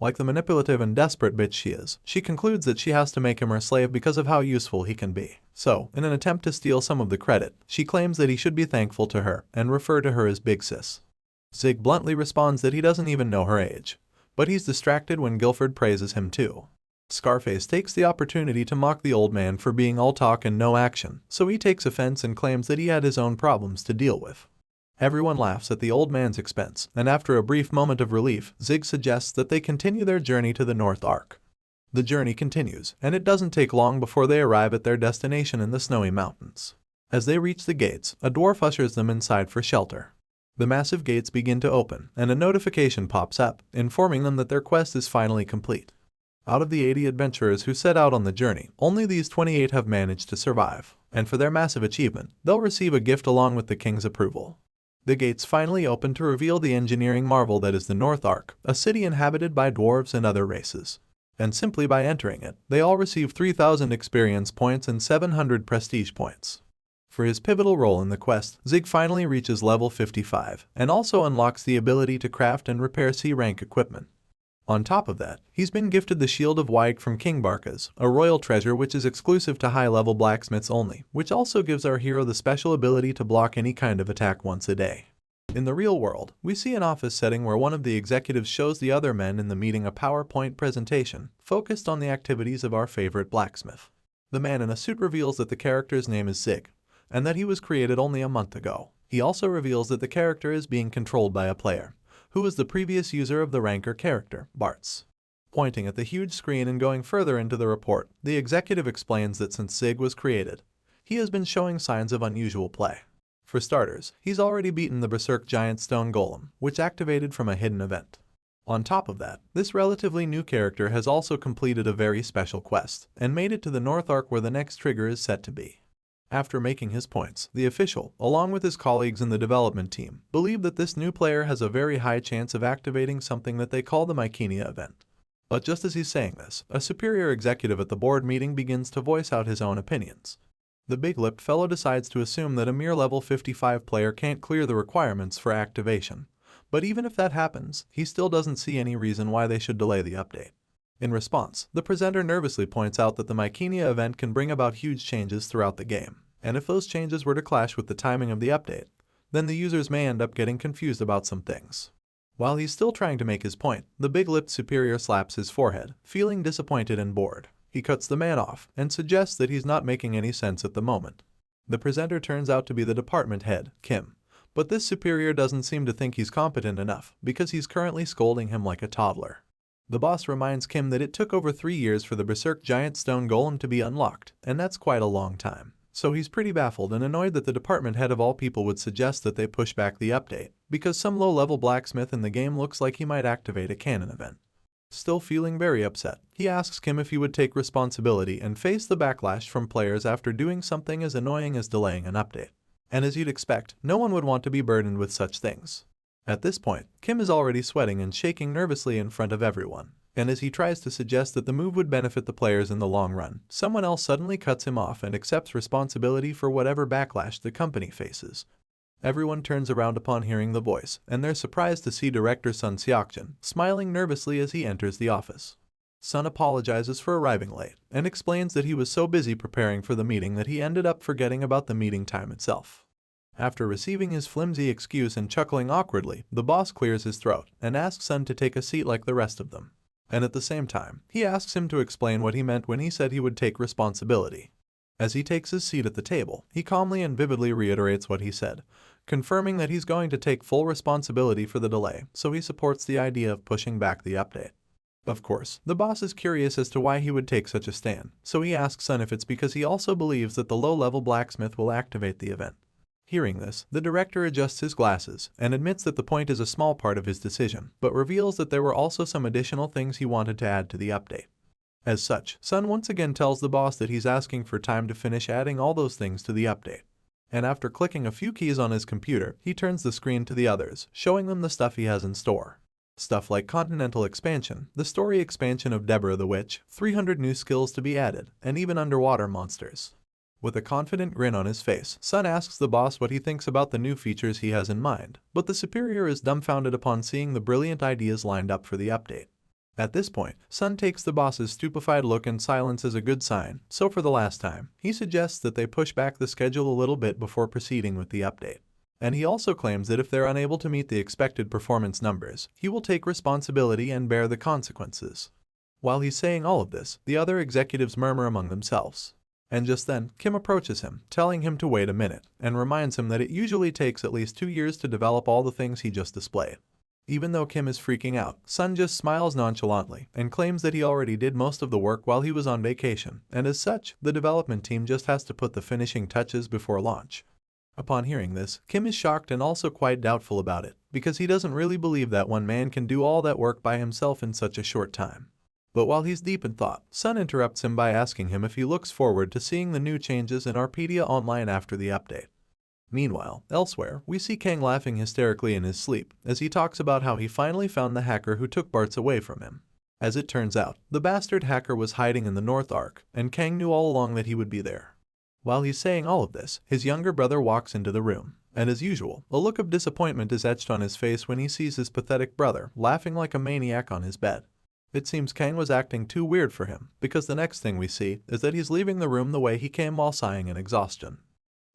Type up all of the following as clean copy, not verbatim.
Like the manipulative and desperate bitch she is, she concludes that she has to make him her slave because of how useful he can be. So, in an attempt to steal some of the credit, she claims that he should be thankful to her and refer to her as Big Sis. Zig bluntly responds that he doesn't even know her age, but he's distracted when Guilford praises him too. Scarface takes the opportunity to mock the old man for being all talk and no action, so he takes offense and claims that he had his own problems to deal with. Everyone laughs at the old man's expense, and after a brief moment of relief, Zig suggests that they continue their journey to the North Arc. The journey continues, and it doesn't take long before they arrive at their destination in the snowy mountains. As they reach the gates, a dwarf ushers them inside for shelter. The massive gates begin to open, and a notification pops up, informing them that their quest is finally complete. Out of the 80 adventurers who set out on the journey, only these 28 have managed to survive, and for their massive achievement, they'll receive a gift along with the king's approval. The gates finally open to reveal the engineering marvel that is the North Arc, a city inhabited by dwarves and other races. And simply by entering it, they all receive 3,000 experience points and 700 prestige points. For his pivotal role in the quest, Zig finally reaches level 55, and also unlocks the ability to craft and repair C-rank equipment. On top of that, he's been gifted the Shield of Wyke from King Barkas, a royal treasure which is exclusive to high-level blacksmiths only, which also gives our hero the special ability to block any kind of attack once a day. In the real world, we see an office setting where one of the executives shows the other men in the meeting a PowerPoint presentation focused on the activities of our favorite blacksmith. The man in a suit reveals that the character's name is Zig, and that he was created only a month ago. He also reveals that the character is being controlled by a player, who was the previous user of the ranker character, Bartz. Pointing at the huge screen and going further into the report, the executive explains that since Zig was created, he has been showing signs of unusual play. For starters, he's already beaten the Berserk Giant Stone Golem, which activated from a hidden event. On top of that, this relatively new character has also completed a very special quest, and made it to the North Arc where the next trigger is set to be. After making his points, the official, along with his colleagues in the development team, believe that this new player has a very high chance of activating something that they call the Mycenia event. But just as he's saying this, a superior executive at the board meeting begins to voice out his own opinions. The big-lipped fellow decides to assume that a mere level 55 player can't clear the requirements for activation. But even if that happens, he still doesn't see any reason why they should delay the update. In response, the presenter nervously points out that the Mycenia event can bring about huge changes throughout the game, and if those changes were to clash with the timing of the update, then the users may end up getting confused about some things. While he's still trying to make his point, the big-lipped superior slaps his forehead, feeling disappointed and bored. He cuts the man off and suggests that he's not making any sense at the moment. The presenter turns out to be the department head, Kim, but this superior doesn't seem to think he's competent enough because he's currently scolding him like a toddler. The boss reminds Kim that it took over 3 years for the Berserk Giant Stone Golem to be unlocked, and that's quite a long time. So he's pretty baffled and annoyed that the department head of all people would suggest that they push back the update, because some low-level blacksmith in the game looks like he might activate a canon event. Still feeling very upset, he asks Kim if he would take responsibility and face the backlash from players after doing something as annoying as delaying an update. And as you'd expect, no one would want to be burdened with such things. At this point, Kim is already sweating and shaking nervously in front of everyone, and as he tries to suggest that the move would benefit the players in the long run, someone else suddenly cuts him off and accepts responsibility for whatever backlash the company faces. Everyone turns around upon hearing the voice, and they're surprised to see director Sun Seokjin smiling nervously as he enters the office. Sun apologizes for arriving late, and explains that he was so busy preparing for the meeting that he ended up forgetting about the meeting time itself. After receiving his flimsy excuse and chuckling awkwardly, the boss clears his throat and asks Sun to take a seat like the rest of them. And at the same time, he asks him to explain what he meant when he said he would take responsibility. As he takes his seat at the table, he calmly and vividly reiterates what he said, confirming that he's going to take full responsibility for the delay, so he supports the idea of pushing back the update. Of course, the boss is curious as to why he would take such a stand, so he asks Sun if it's because he also believes that the low-level blacksmith will activate the event. Hearing this, the director adjusts his glasses and admits that the point is a small part of his decision, but reveals that there were also some additional things he wanted to add to the update. As such, Sun once again tells the boss that he's asking for time to finish adding all those things to the update. And after clicking a few keys on his computer, he turns the screen to the others, showing them the stuff he has in store. Stuff like Continental Expansion, the story expansion of Deborah the Witch, 300 new skills to be added, and even underwater monsters. With a confident grin on his face, Sun asks the boss what he thinks about the new features he has in mind, but the superior is dumbfounded upon seeing the brilliant ideas lined up for the update. At this point, Sun takes the boss's stupefied look and silence as a good sign, so for the last time, he suggests that they push back the schedule a little bit before proceeding with the update. And he also claims that if they're unable to meet the expected performance numbers, he will take responsibility and bear the consequences. While he's saying all of this, the other executives murmur among themselves. And just then, Kim approaches him, telling him to wait a minute, and reminds him that it usually takes at least 2 years to develop all the things he just displayed. Even though Kim is freaking out, Sun just smiles nonchalantly and claims that he already did most of the work while he was on vacation, and as such, the development team just has to put the finishing touches before launch. Upon hearing this, Kim is shocked and also quite doubtful about it, because he doesn't really believe that one man can do all that work by himself in such a short time. But while he's deep in thought, Sun interrupts him by asking him if he looks forward to seeing the new changes in Arpedia Online after the update. Meanwhile, elsewhere, we see Kang laughing hysterically in his sleep as he talks about how he finally found the hacker who took Bart's away from him. As it turns out, the bastard hacker was hiding in the North Arc, and Kang knew all along that he would be there. While he's saying all of this, his younger brother walks into the room, and as usual, a look of disappointment is etched on his face when he sees his pathetic brother laughing like a maniac on his bed. It seems Kang was acting too weird for him, because the next thing we see is that he's leaving the room the way he came while sighing in exhaustion.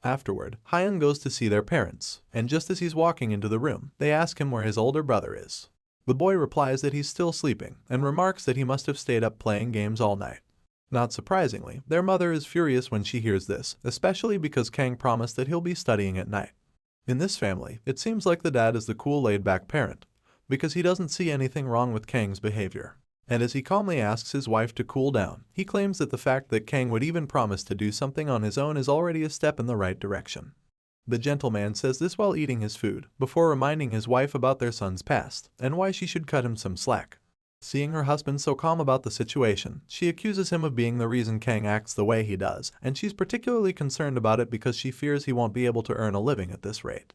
Afterward, Hyun goes to see their parents, and just as he's walking into the room, they ask him where his older brother is. The boy replies that he's still sleeping, and remarks that he must have stayed up playing games all night. Not surprisingly, their mother is furious when she hears this, especially because Kang promised that he'll be studying at night. In this family, it seems like the dad is the cool laid-back parent, because he doesn't see anything wrong with Kang's behavior. And as he calmly asks his wife to cool down, he claims that the fact that Kang would even promise to do something on his own is already a step in the right direction. The gentleman says this while eating his food, before reminding his wife about their son's past, and why she should cut him some slack. Seeing her husband so calm about the situation, she accuses him of being the reason Kang acts the way he does, and she's particularly concerned about it because she fears he won't be able to earn a living at this rate.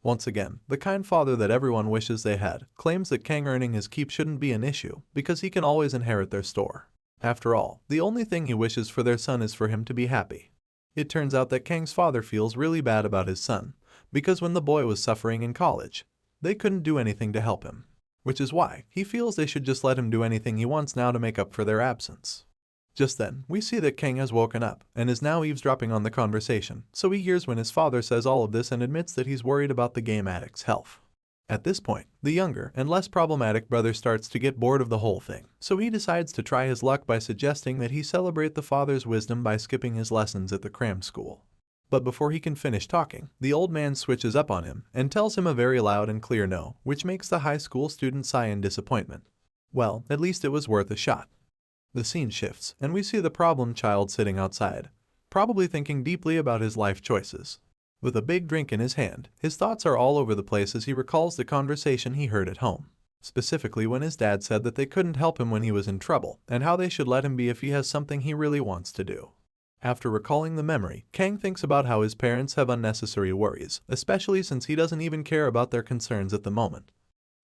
Once again, the kind father that everyone wishes they had claims that Kang earning his keep shouldn't be an issue because he can always inherit their store. After all, the only thing he wishes for their son is for him to be happy. It turns out that Kang's father feels really bad about his son because when the boy was suffering in college, they couldn't do anything to help him, which is why he feels they should just let him do anything he wants now to make up for their absence. Just then, we see that Kang has woken up and is now eavesdropping on the conversation, so he hears when his father says all of this and admits that he's worried about the game addict's health. At this point, the younger and less problematic brother starts to get bored of the whole thing, so he decides to try his luck by suggesting that he celebrate the father's wisdom by skipping his lessons at the cram school. But before he can finish talking, the old man switches up on him and tells him a very loud and clear no, which makes the high school student sigh in disappointment. Well, at least it was worth a shot. The scene shifts, and we see the problem child sitting outside, probably thinking deeply about his life choices. With a big drink in his hand, his thoughts are all over the place as he recalls the conversation he heard at home, specifically when his dad said that they couldn't help him when he was in trouble, and how they should let him be if he has something he really wants to do. After recalling the memory, Kang thinks about how his parents have unnecessary worries, especially since he doesn't even care about their concerns at the moment.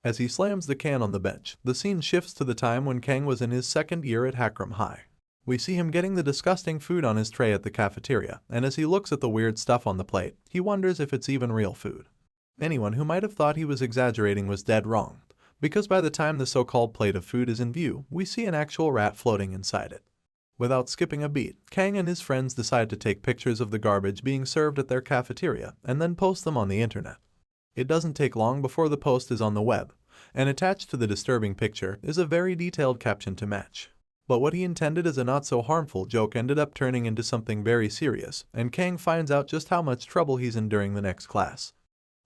As he slams the can on the bench, the scene shifts to the time when Kang was in his second year at Hakram High. We see him getting the disgusting food on his tray at the cafeteria, and as he looks at the weird stuff on the plate, he wonders if it's even real food. Anyone who might have thought he was exaggerating was dead wrong, because by the time the so-called plate of food is in view, we see an actual rat floating inside it. Without skipping a beat, Kang and his friends decide to take pictures of the garbage being served at their cafeteria and then post them on the internet. It doesn't take long before the post is on the web, and attached to the disturbing picture is a very detailed caption to match. But what he intended as a not-so-harmful joke ended up turning into something very serious, and Kang finds out just how much trouble he's in during the next class.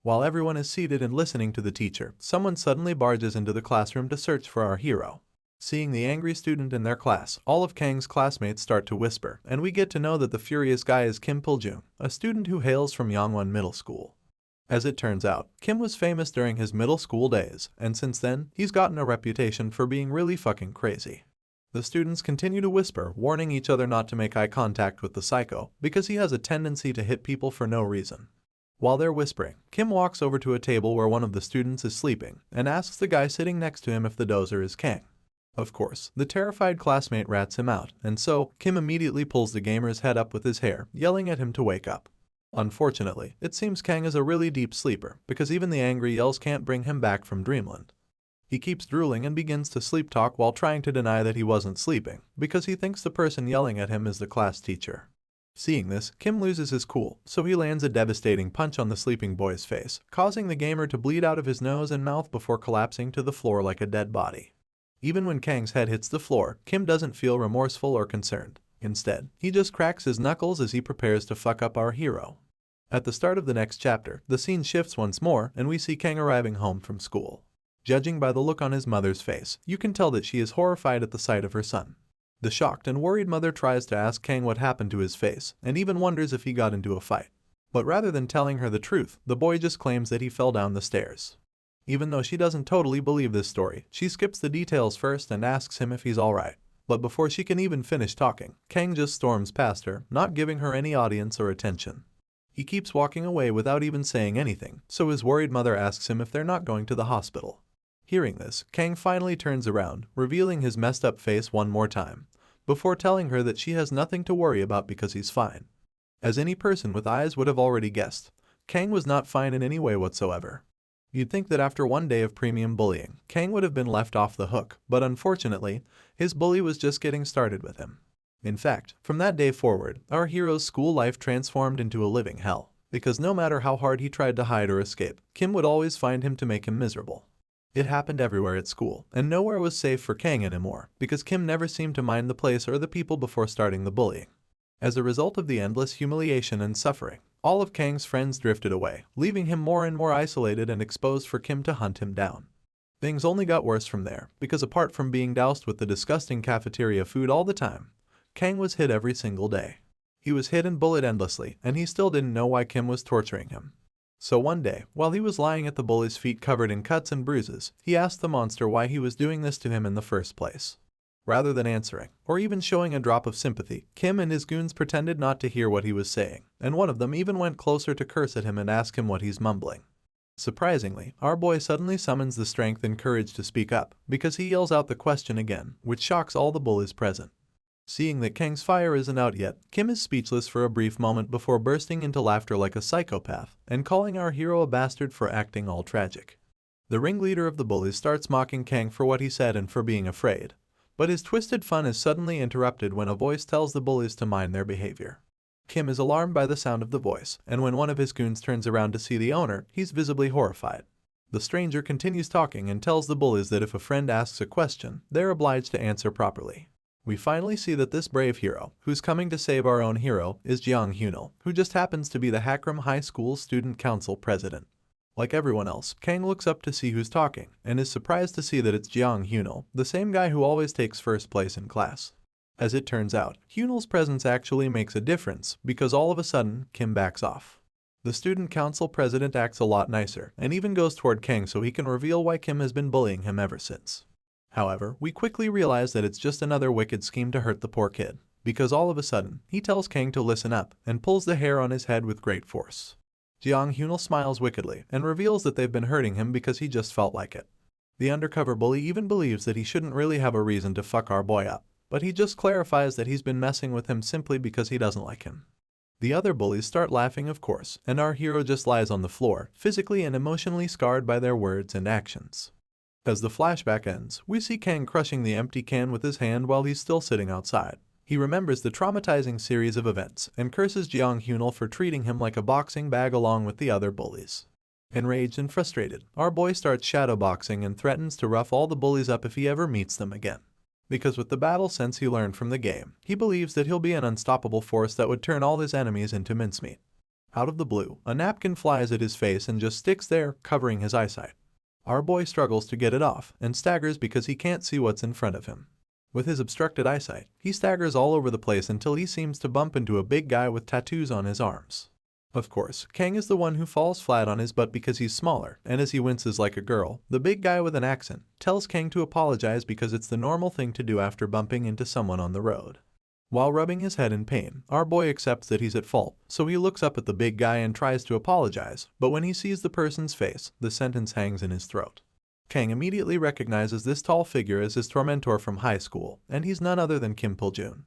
While everyone is seated and listening to the teacher, someone suddenly barges into the classroom to search for our hero. Seeing the angry student in their class, all of Kang's classmates start to whisper, and we get to know that the furious guy is Kim Pil-jung, a student who hails from Yangwon Middle School. As it turns out, Kim was famous during his middle school days, and since then, he's gotten a reputation for being really fucking crazy. The students continue to whisper, warning each other not to make eye contact with the psycho, because he has a tendency to hit people for no reason. While they're whispering, Kim walks over to a table where one of the students is sleeping, and asks the guy sitting next to him if the dozer is Kang. Of course, the terrified classmate rats him out, and so, Kim immediately pulls the gamer's head up with his hair, yelling at him to wake up. Unfortunately, it seems Kang is a really deep sleeper, because even the angry yells can't bring him back from dreamland. He keeps drooling and begins to sleep talk while trying to deny that he wasn't sleeping, because he thinks the person yelling at him is the class teacher. Seeing this, Kim loses his cool, so he lands a devastating punch on the sleeping boy's face, causing the gamer to bleed out of his nose and mouth before collapsing to the floor like a dead body. Even when Kang's head hits the floor, Kim doesn't feel remorseful or concerned. Instead, he just cracks his knuckles as he prepares to fuck up our hero. At the start of the next chapter, the scene shifts once more and we see Kang arriving home from school. Judging by the look on his mother's face, you can tell that she is horrified at the sight of her son. The shocked and worried mother tries to ask Kang what happened to his face and even wonders if he got into a fight. But rather than telling her the truth, the boy just claims that he fell down the stairs. Even though she doesn't totally believe this story, she skips the details first and asks him if he's alright. But before she can even finish talking, Kang just storms past her, not giving her any audience or attention. He keeps walking away without even saying anything, so his worried mother asks him if they're not going to the hospital. Hearing this, Kang finally turns around, revealing his messed up face one more time, before telling her that she has nothing to worry about because he's fine. As any person with eyes would have already guessed, Kang was not fine in any way whatsoever. You'd think that after one day of premium bullying, Kang would have been left off the hook, but unfortunately, his bully was just getting started with him. In fact, from that day forward, our hero's school life transformed into a living hell, because no matter how hard he tried to hide or escape, Kim would always find him to make him miserable. It happened everywhere at school, and nowhere was safe for Kang anymore, because Kim never seemed to mind the place or the people before starting the bullying. As a result of the endless humiliation and suffering, all of Kang's friends drifted away, leaving him more and more isolated and exposed for Kim to hunt him down. Things only got worse from there, because apart from being doused with the disgusting cafeteria food all the time, Kang was hit every single day. He was hit and bullied endlessly, and he still didn't know why Kim was torturing him. So one day, while he was lying at the bully's feet covered in cuts and bruises, he asked the monster why he was doing this to him in the first place. Rather than answering, or even showing a drop of sympathy, Kim and his goons pretended not to hear what he was saying, and one of them even went closer to curse at him and ask him what he's mumbling. Surprisingly, our boy suddenly summons the strength and courage to speak up, because he yells out the question again, which shocks all the bullies present. Seeing that Kang's fire isn't out yet, Kim is speechless for a brief moment before bursting into laughter like a psychopath, and calling our hero a bastard for acting all tragic. The ringleader of the bullies starts mocking Kang for what he said and for being afraid. But his twisted fun is suddenly interrupted when a voice tells the bullies to mind their behavior. Kim is alarmed by the sound of the voice, and when one of his goons turns around to see the owner, he's visibly horrified. The stranger continues talking and tells the bullies that if a friend asks a question, they're obliged to answer properly. We finally see that this brave hero, who's coming to save our own hero, is Jeong Hyunil, who just happens to be the Hakram High School Student Council president. Like everyone else, Kang looks up to see who's talking, and is surprised to see that it's Jeong Hyunil, the same guy who always takes first place in class. As it turns out, Hyunil's presence actually makes a difference, because all of a sudden, Kim backs off. The student council president acts a lot nicer, and even goes toward Kang so he can reveal why Kim has been bullying him ever since. However, we quickly realize that it's just another wicked scheme to hurt the poor kid, because all of a sudden, he tells Kang to listen up, and pulls the hair on his head with great force. Jeong Hyunil smiles wickedly and reveals that they've been hurting him because he just felt like it. The undercover bully even believes that he shouldn't really have a reason to fuck our boy up, but he just clarifies that he's been messing with him simply because he doesn't like him. The other bullies start laughing, of course, and our hero just lies on the floor, physically and emotionally scarred by their words and actions. As the flashback ends, we see Kang crushing the empty can with his hand while he's still sitting outside. He remembers the traumatizing series of events and curses Jeong Hyunil for treating him like a boxing bag along with the other bullies. Enraged and frustrated, our boy starts shadowboxing and threatens to rough all the bullies up if he ever meets them again. Because with the battle sense he learned from the game, he believes that he'll be an unstoppable force that would turn all his enemies into mincemeat. Out of the blue, a napkin flies at his face and just sticks there, covering his eyesight. Our boy struggles to get it off and staggers because he can't see what's in front of him. With his obstructed eyesight, he staggers all over the place until he seems to bump into a big guy with tattoos on his arms. Of course, Kang is the one who falls flat on his butt because he's smaller, and as he winces like a girl, the big guy with an accent tells Kang to apologize because it's the normal thing to do after bumping into someone on the road. While rubbing his head in pain, our boy accepts that he's at fault, so he looks up at the big guy and tries to apologize, but when he sees the person's face, the sentence hangs in his throat. Kang immediately recognizes this tall figure as his tormentor from high school, and he's none other than Kim Pil-joon.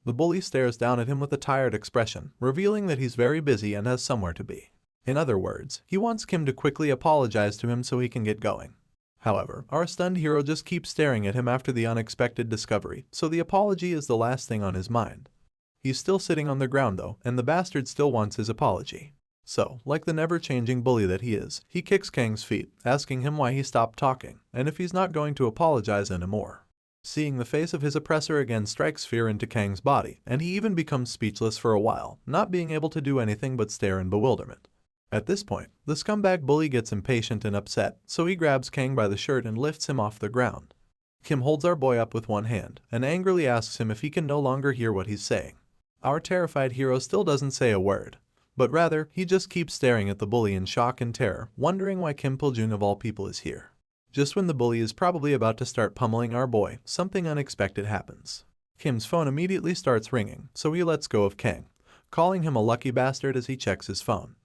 The bully stares down at him with a tired expression, revealing that he's very busy and has somewhere to be. In other words, he wants Kim to quickly apologize to him so he can get going. However, our stunned hero just keeps staring at him after the unexpected discovery, so the apology is the last thing on his mind. He's still sitting on the ground though, and the bastard still wants his apology. So, like the never-changing bully that he is, he kicks Kang's feet, asking him why he stopped talking, and if he's not going to apologize anymore. Seeing the face of his oppressor again strikes fear into Kang's body, and he even becomes speechless for a while, not being able to do anything but stare in bewilderment. At this point, the scumbag bully gets impatient and upset, so he grabs Kang by the shirt and lifts him off the ground. Kim holds our boy up with one hand, and angrily asks him if he can no longer hear what he's saying. Our terrified hero still doesn't say a word, but rather, he just keeps staring at the bully in shock and terror, wondering why Kim Pil-jun of all people is here. Just when the bully is probably about to start pummeling our boy, something unexpected happens. Kim's phone immediately starts ringing, so he lets go of Kang, calling him a lucky bastard as he checks his phone.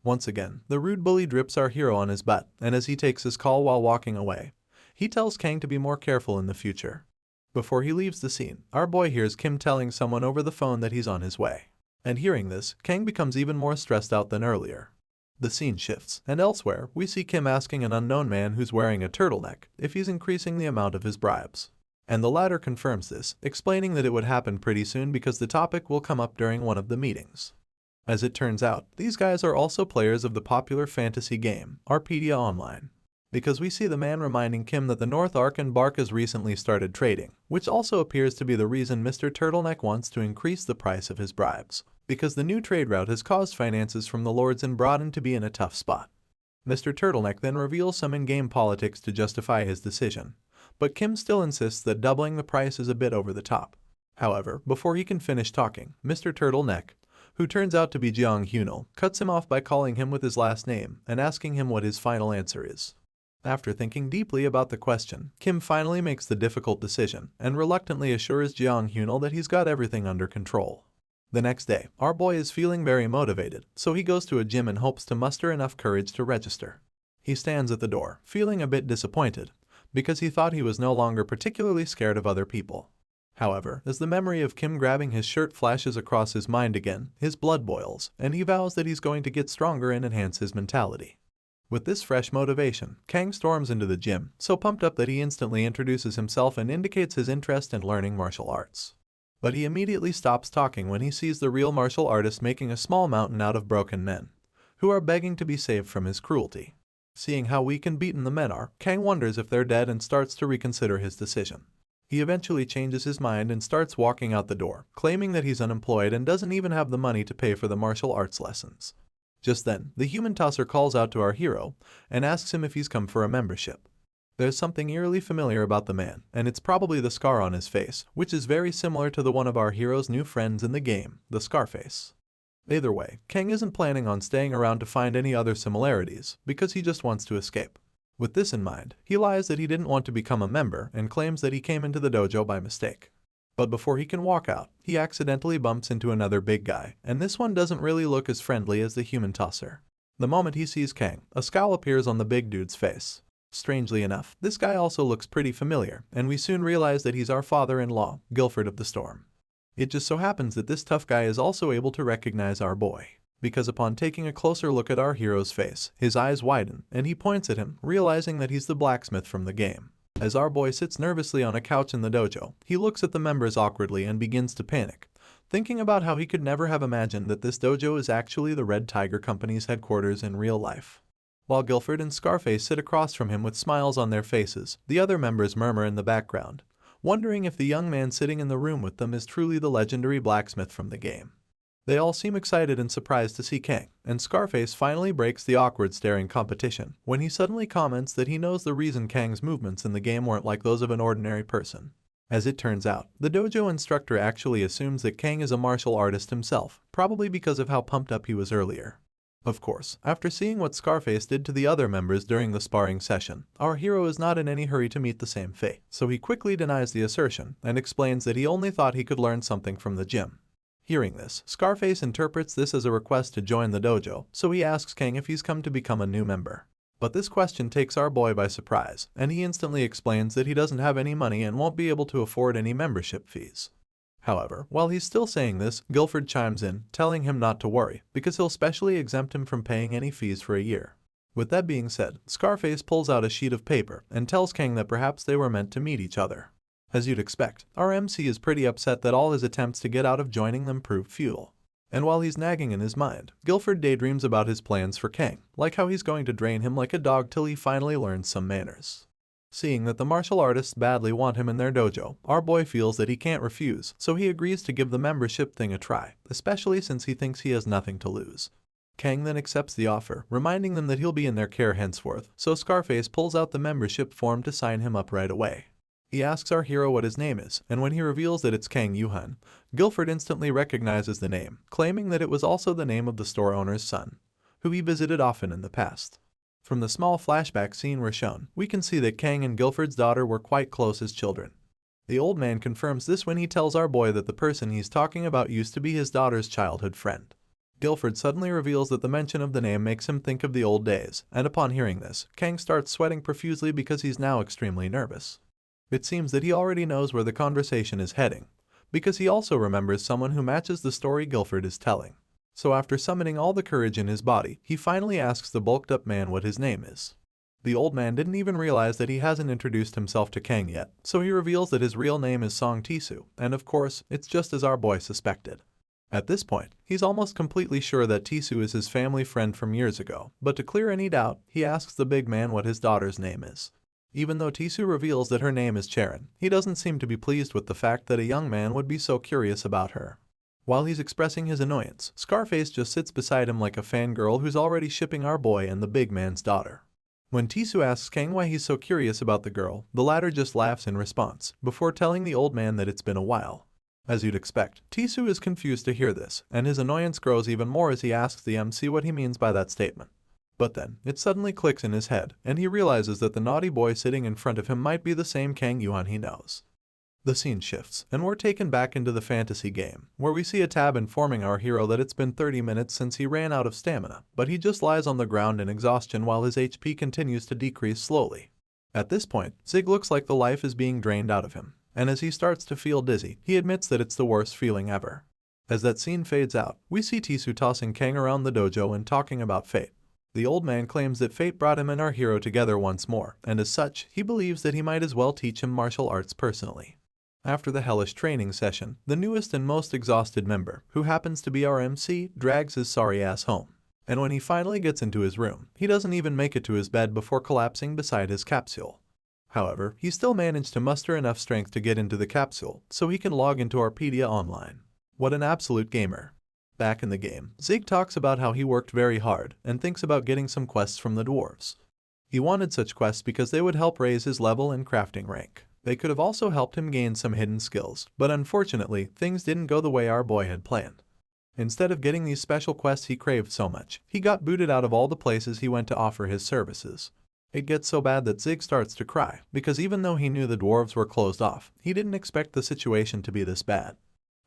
Once again, the rude bully drips our hero on his butt, and as he takes his call while walking away, he tells Kang to be more careful in the future. Before he leaves the scene, our boy hears Kim telling someone over the phone that he's on his way. And hearing this, Kang becomes even more stressed out than earlier. The scene shifts, and elsewhere, we see Kim asking an unknown man who's wearing a turtleneck if he's increasing the amount of his bribes. And the latter confirms this, explaining that it would happen pretty soon because the topic will come up during one of the meetings. As it turns out, these guys are also players of the popular fantasy game, Arpedia Online. Because we see the man reminding Kim that the North Ark Embark has recently started trading, which also appears to be the reason Mr. Turtleneck wants to increase the price of his bribes. Because the new trade route has caused finances from the lords in Broaden to be in a tough spot. Mr. Turtleneck then reveals some in-game politics to justify his decision, but Kim still insists that doubling the price is a bit over the top. However, before he can finish talking, Mr. Turtleneck, who turns out to be Jeong Hyunil, cuts him off by calling him with his last name and asking him what his final answer is. After thinking deeply about the question, Kim finally makes the difficult decision and reluctantly assures Jeong Hyunil that he's got everything under control. The next day, our boy is feeling very motivated, so he goes to a gym and hopes to muster enough courage to register. He stands at the door, feeling a bit disappointed, because he thought he was no longer particularly scared of other people. However, as the memory of Kim grabbing his shirt flashes across his mind again, his blood boils, and he vows that he's going to get stronger and enhance his mentality. With this fresh motivation, Kang storms into the gym, so pumped up that he instantly introduces himself and indicates his interest in learning martial arts. But he immediately stops talking when he sees the real martial artist making a small mountain out of broken men, who are begging to be saved from his cruelty. Seeing how weak and beaten the men are, Kang wonders if they're dead and starts to reconsider his decision. He eventually changes his mind and starts walking out the door, claiming that he's unemployed and doesn't even have the money to pay for the martial arts lessons. Just then, the human tosser calls out to our hero and asks him if he's come for a membership. There's something eerily familiar about the man, and it's probably the scar on his face, which is very similar to the one of our hero's new friends in the game, the Scarface. Either way, Kang isn't planning on staying around to find any other similarities, because he just wants to escape. With this in mind, he lies that he didn't want to become a member and claims that he came into the dojo by mistake. But before he can walk out, he accidentally bumps into another big guy, and this one doesn't really look as friendly as the human tosser. The moment he sees Kang, a scowl appears on the big dude's face. Strangely enough, this guy also looks pretty familiar, and we soon realize that he's our father-in-law, Guilford of the Storm. It just so happens that this tough guy is also able to recognize our boy, because upon taking a closer look at our hero's face, his eyes widen, and he points at him, realizing that he's the blacksmith from the game. As our boy sits nervously on a couch in the dojo, he looks at the members awkwardly and begins to panic, thinking about how he could never have imagined that this dojo is actually the Red Tiger Company's headquarters in real life. While Guilford and Scarface sit across from him with smiles on their faces, the other members murmur in the background, wondering if the young man sitting in the room with them is truly the legendary blacksmith from the game. They all seem excited and surprised to see Kang, and Scarface finally breaks the awkward staring competition when he suddenly comments that he knows the reason Kang's movements in the game weren't like those of an ordinary person. As it turns out, the dojo instructor actually assumes that Kang is a martial artist himself, probably because of how pumped up he was earlier. Of course, after seeing what Scarface did to the other members during the sparring session, our hero is not in any hurry to meet the same fate, so he quickly denies the assertion and explains that he only thought he could learn something from the gym. Hearing this, Scarface interprets this as a request to join the dojo, so he asks Kang if he's come to become a new member. But this question takes our boy by surprise, and he instantly explains that he doesn't have any money and won't be able to afford any membership fees. However, while he's still saying this, Guilford chimes in, telling him not to worry, because he'll specially exempt him from paying any fees for a year. With that being said, Scarface pulls out a sheet of paper and tells Kang that perhaps they were meant to meet each other. As you'd expect, our MC is pretty upset that all his attempts to get out of joining them proved futile. And while he's nagging in his mind, Guilford daydreams about his plans for Kang, like how he's going to drain him like a dog till he finally learns some manners. Seeing that the martial artists badly want him in their dojo, our boy feels that he can't refuse, so he agrees to give the membership thing a try, especially since he thinks he has nothing to lose. Kang then accepts the offer, reminding them that he'll be in their care henceforth, so Scarface pulls out the membership form to sign him up right away. He asks our hero what his name is, and when he reveals that it's Kang Yuhan, Guilford instantly recognizes the name, claiming that it was also the name of the store owner's son, who he visited often in the past. From the small flashback scene we're shown, we can see that Kang and Guilford's daughter were quite close as children. The old man confirms this when he tells our boy that the person he's talking about used to be his daughter's childhood friend. Guilford suddenly reveals that the mention of the name makes him think of the old days, and upon hearing this, Kang starts sweating profusely because he's now extremely nervous. It seems that he already knows where the conversation is heading, because he also remembers someone who matches the story Guilford is telling. So after summoning all the courage in his body, he finally asks the bulked-up man what his name is. The old man didn't even realize that he hasn't introduced himself to Kang yet, so he reveals that his real name is Song Tisu, and of course, it's just as our boy suspected. At this point, he's almost completely sure that Tisu is his family friend from years ago, but to clear any doubt, he asks the big man what his daughter's name is. Even though Tisu reveals that her name is Charon, he doesn't seem to be pleased with the fact that a young man would be so curious about her. While he's expressing his annoyance, Scarface just sits beside him like a fangirl who's already shipping our boy and the big man's daughter. When Tisu asks Kang why he's so curious about the girl, the latter just laughs in response, before telling the old man that it's been a while. As you'd expect, Tisu is confused to hear this, and his annoyance grows even more as he asks the MC what he means by that statement. But then, it suddenly clicks in his head, and he realizes that the naughty boy sitting in front of him might be the same Kang Yuan he knows. The scene shifts, and we're taken back into the fantasy game, where we see a tab informing our hero that it's been 30 minutes since he ran out of stamina, but he just lies on the ground in exhaustion while his HP continues to decrease slowly. At this point, Zig looks like the life is being drained out of him, and as he starts to feel dizzy, he admits that it's the worst feeling ever. As that scene fades out, we see Tisu tossing Kang around the dojo and talking about fate. The old man claims that fate brought him and our hero together once more, and as such, he believes that he might as well teach him martial arts personally. After the hellish training session, the newest and most exhausted member, who happens to be our MC, drags his sorry ass home. And when he finally gets into his room, he doesn't even make it to his bed before collapsing beside his capsule. However, he still managed to muster enough strength to get into the capsule, so he can log into Arpedia Online. What an absolute gamer. Back in the game, Zig talks about how he worked very hard and thinks about getting some quests from the dwarves. He wanted such quests because they would help raise his level and crafting rank. They could have also helped him gain some hidden skills, but unfortunately, things didn't go the way our boy had planned. Instead of getting these special quests he craved so much, he got booted out of all the places he went to offer his services. It gets so bad that Zig starts to cry, because even though he knew the dwarves were closed off, he didn't expect the situation to be this bad.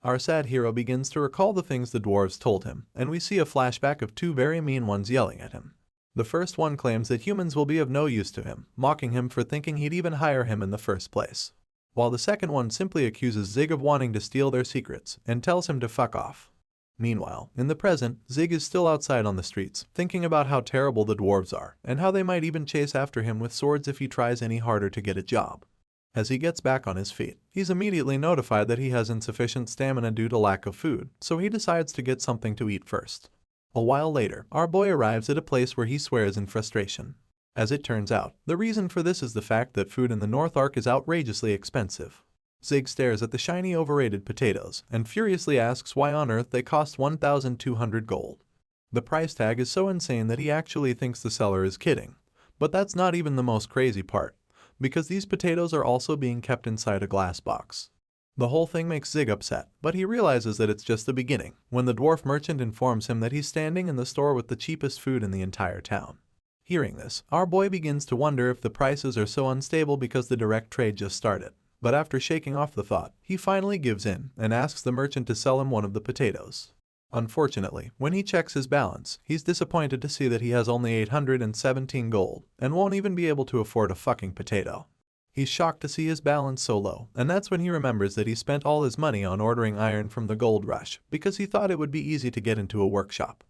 Our sad hero begins to recall the things the dwarves told him, and we see a flashback of two very mean ones yelling at him. The first one claims that humans will be of no use to him, mocking him for thinking he'd even hire him in the first place. While the second one simply accuses Zig of wanting to steal their secrets, and tells him to fuck off. Meanwhile, in the present, Zig is still outside on the streets, thinking about how terrible the dwarves are, and how they might even chase after him with swords if he tries any harder to get a job. As he gets back on his feet, he's immediately notified that he has insufficient stamina due to lack of food, so he decides to get something to eat first. A while later, our boy arrives at a place where he swears in frustration. As it turns out, the reason for this is the fact that food in the North Ark is outrageously expensive. Zig stares at the shiny overrated potatoes and furiously asks why on earth they cost 1,200 gold. The price tag is so insane that he actually thinks the seller is kidding. But that's not even the most crazy part, because these potatoes are also being kept inside a glass box. The whole thing makes Zig upset, but he realizes that it's just the beginning, when the dwarf merchant informs him that he's standing in the store with the cheapest food in the entire town. Hearing this, our boy begins to wonder if the prices are so unstable because the direct trade just started. But after shaking off the thought, he finally gives in and asks the merchant to sell him one of the potatoes. Unfortunately, when he checks his balance, he's disappointed to see that he has only 817 gold and won't even be able to afford a fucking potato. He's shocked to see his balance so low, and that's when he remembers that he spent all his money on ordering iron from the gold rush because he thought it would be easy to get into a workshop.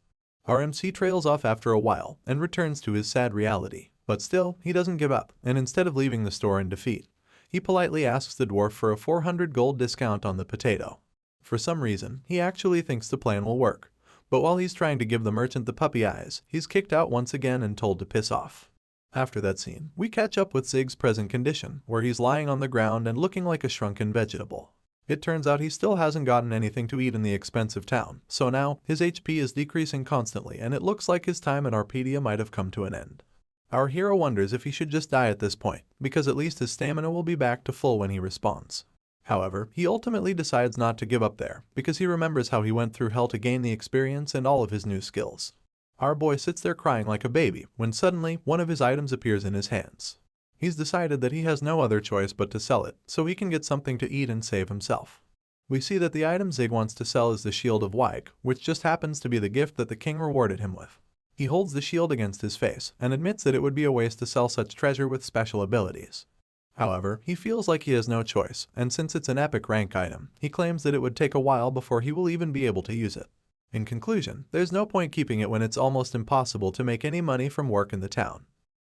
Our MC trails off after a while and returns to his sad reality. But still, he doesn't give up, and instead of leaving the store in defeat, he politely asks the dwarf for a 400 gold discount on the potato. For some reason, he actually thinks the plan will work, but while he's trying to give the merchant the puppy eyes, he's kicked out once again and told to piss off. After that scene, we catch up with Zig's present condition, where he's lying on the ground and looking like a shrunken vegetable. It turns out he still hasn't gotten anything to eat in the expensive town, so now his HP is decreasing constantly and it looks like his time at Arpedia might have come to an end. Our hero wonders if he should just die at this point, because at least his stamina will be back to full when he respawns. However, he ultimately decides not to give up there, because he remembers how he went through hell to gain the experience and all of his new skills. Our boy sits there crying like a baby, when suddenly one of his items appears in his hands. He's decided that he has no other choice but to sell it, so he can get something to eat and save himself. We see that the item Zig wants to sell is the Shield of Wyke, which just happens to be the gift that the king rewarded him with. He holds the shield against his face, and admits that it would be a waste to sell such treasure with special abilities. However, he feels like he has no choice, and since it's an epic rank item, he claims that it would take a while before he will even be able to use it. In conclusion, there's no point keeping it when it's almost impossible to make any money from work in the town.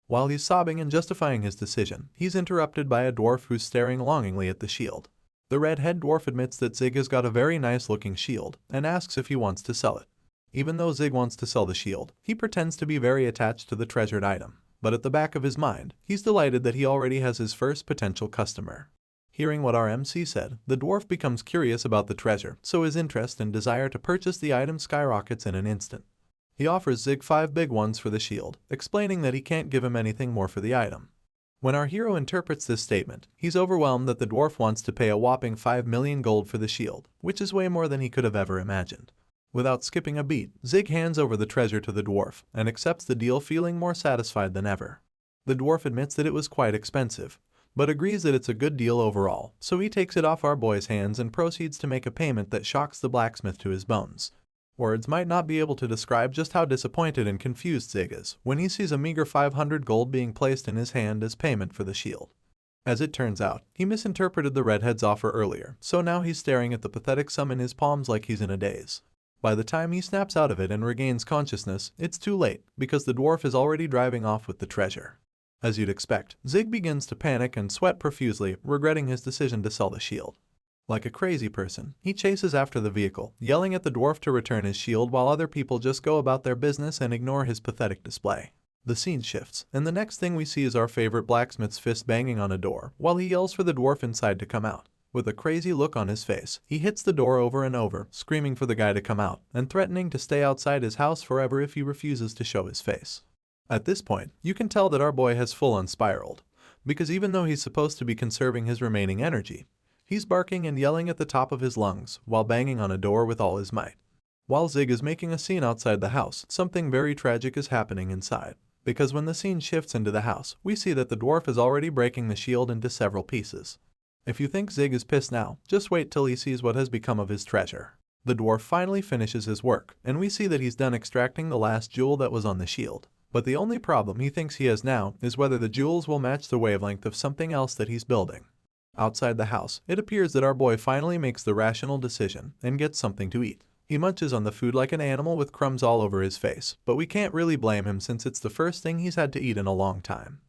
While he's sobbing and justifying his decision, he's interrupted by a dwarf who's staring longingly at the shield. The red-head dwarf admits that Zig has got a very nice-looking shield, and asks if he wants to sell it. Even though Zig wants to sell the shield, he pretends to be very attached to the treasured item. But at the back of his mind, he's delighted that he already has his first potential customer. Hearing what our MC said, the dwarf becomes curious about the treasure, so his interest and desire to purchase the item skyrockets in an instant. He offers Zig 5 big ones for the shield, explaining that he can't give him anything more for the item. When our hero interprets this statement, he's overwhelmed that the dwarf wants to pay a whopping 5 million gold for the shield, which is way more than he could have ever imagined. Without skipping a beat, Zig hands over the treasure to the dwarf and accepts the deal, feeling more satisfied than ever. The dwarf admits that it was quite expensive, but agrees that it's a good deal overall, so he takes it off our boy's hands and proceeds to make a payment that shocks the blacksmith to his bones. Words might not be able to describe just how disappointed and confused Zig is when he sees a meager 500 gold being placed in his hand as payment for the shield. As it turns out, he misinterpreted the redhead's offer earlier, so now he's staring at the pathetic sum in his palms like he's in a daze. By the time he snaps out of it and regains consciousness, it's too late, because the dwarf is already driving off with the treasure. As you'd expect, Zig begins to panic and sweat profusely, regretting his decision to sell the shield. Like a crazy person, he chases after the vehicle, yelling at the dwarf to return his shield while other people just go about their business and ignore his pathetic display. The scene shifts, and the next thing we see is our favorite blacksmith's fist banging on a door, while he yells for the dwarf inside to come out. With a crazy look on his face, he hits the door over and over, screaming for the guy to come out, and threatening to stay outside his house forever if he refuses to show his face. At this point, you can tell that our boy has full-on spiraled, because even though he's supposed to be conserving his remaining energy, he's barking and yelling at the top of his lungs while banging on a door with all his might. While Zig is making a scene outside the house, something very tragic is happening inside, because when the scene shifts into the house, we see that the dwarf is already breaking the shield into several pieces. If you think Zig is pissed now, just wait till he sees what has become of his treasure. The dwarf finally finishes his work, and we see that he's done extracting the last jewel that was on the shield. But the only problem he thinks he has now is whether the jewels will match the wavelength of something else that he's building. Outside the house, it appears that our boy finally makes the rational decision and gets something to eat. He munches on the food like an animal with crumbs all over his face, but we can't really blame him since it's the first thing he's had to eat in a long time.